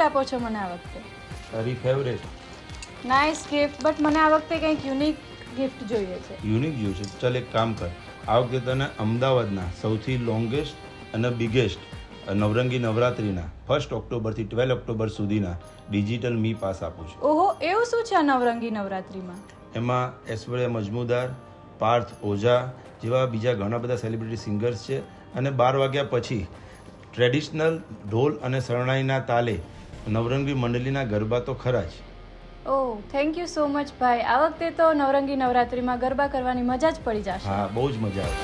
Gift આપો છો મને આ વખતે? તારી ફેવરેટ નાઇસ ગિફ્ટ, બટ મને આ વખતે કંઈક યુનિક ગિફ્ટ જોઈએ છે. યુનિક જોયું છે. ચાલ એક કામ કર, આ વખતે તને અમદાવાદના સૌથી લોંગેસ્ટ અને બિગેસ્ટ નવરંગી નવરાત્રિના 1 ઓક્ટોબરથી 12 ઓક્ટોબર સુધીના ડિજિટલ મી પાસ આપું છું. ઓહો, એવું શું છે આ નવરંગી નવરાત્રિમાં? એમાં ઐશ્વર્યા મજમુદાર, પાર્થ ઓઝા જેવા બીજા ઘણા બધા સેલિબ્રિટી સિંગર્સ છે અને 12 વાગ્યા પછી ટ્રેડિશનલ ઢોલ અને શરણાઈના તાલે નવરંગી મંડળીના ગરબા તો ખરા જ. ઓહ, થેન્ક યુ સો મચ ભાઈ. આ વખતે તો નવરંગી નવરાત્રિમાં ગરબા કરવાની મજા જ પડી જશે. હા, બહુ જ મજા આવે.